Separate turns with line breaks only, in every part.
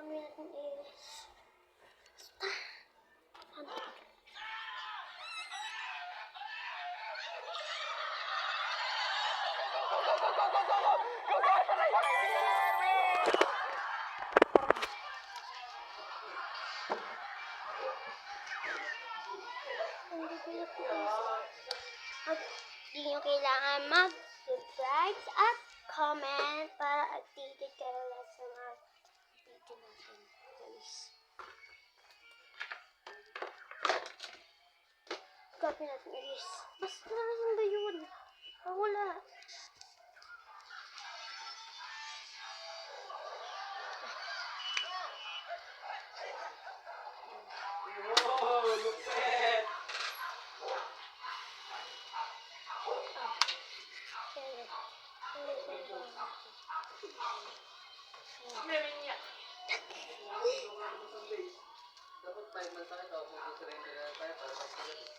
gagawin natin is... Hindi nyo kailangan mag-subscribe at comment para updated kayo sa mga video natin, guys. Copy natin is, basta naman ba yun? Wala.
Oh, lupit! Dapat 5 months na ito, mag-surrender na tayo para mag-surrender.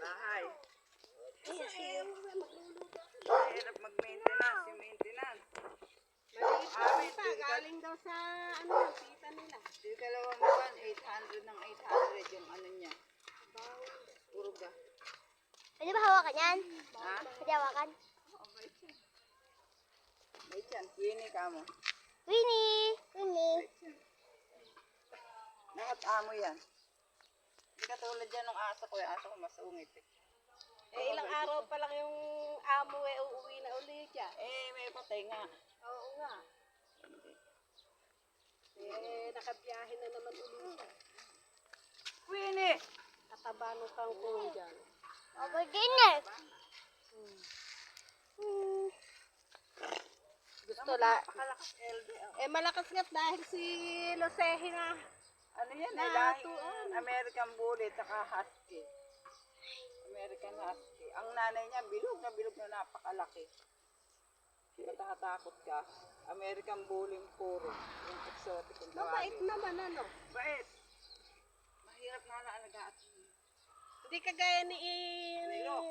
Bahay. Mahirap mag-maintenance, yung maintenance.
Maliit pa, galing daw sa tita nila.
Yung dalawang buwan, 800 ng 800 yung ano niya. Purga.
Pwede ba hawakan yan?
Ha?
Pwede hawakan?
Oo, bait yan. Bait yan. Winnie ka mo.
Winnie! Winnie!
Lahat amo yan. Hindi katulad yan ng aso ko. Yung aso ko masungit eh.
Ilang araw pa lang yung amo uuwi na ulit siya.
May patay nga.
Oo nga. Nakabiyahe na naman ulit siya.
Winnie!
Kataba nung kangkong dyan.
Over din eh!
Gusto la.
Napakalakas LD.
Malakas nga't dahil si Losehi na.
Ano yan?
Natuan.
American Bully saka Husky. American Husky. Ang nanay niya bilog na napakalaki. Matatakot ka. American Bully puro. Yung exotic yung
Mabait
tawagin.
naman ano.
Bait. Mahirap na alagaan.
Hindi kagaya ni
Nilo.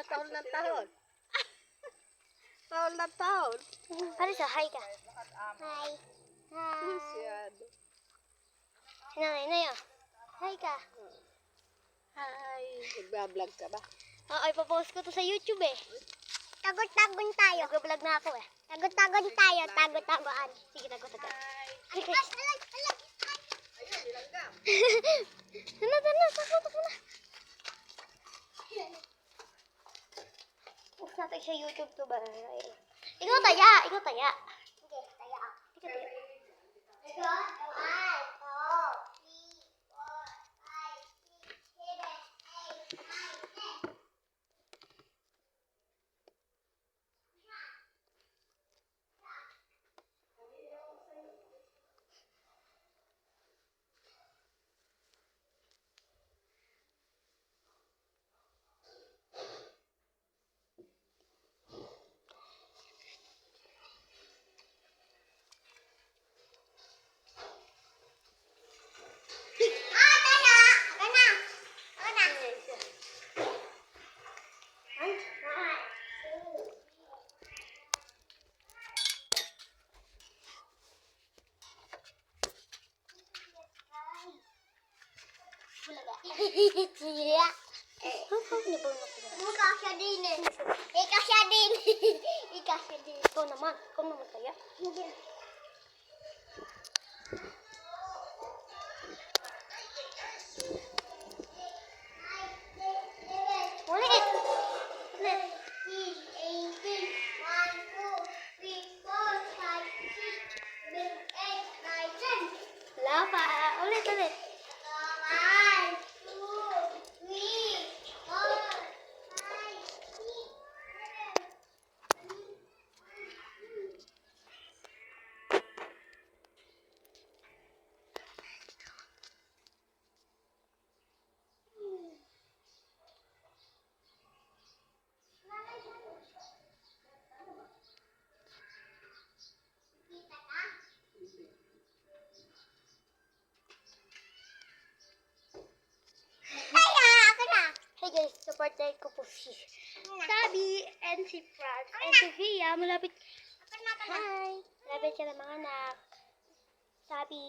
taon ng taon. Taon ng taon.
Para sa hi ka.
Lahat amo.
Hi. Hi.
Masyado.
Sinangay na yun. Hi ka.
Hi. Nagbablog ka ba?
Oo, ipapost ko to sa YouTube eh. Tagot-tagon tayo. Nag-vlog na ako eh. Tagot-tagon tayo. Tagot-tagoan. Sige, tagot-tagon. Hi.
Ayun, nilanggam.
Tana. Takot na. Post natin sa YouTube to ba? Ikaw taya. Sige, taya. Ikaw taya. Iya. Buka siya din eh. Ika siya din. Ikaw naman kaya. Ulit. Lapa. Ulit. partner ko po si Sabi and si Franz and si Via. Malapit. Hi! Malapit siya ng mga anak. Sabi.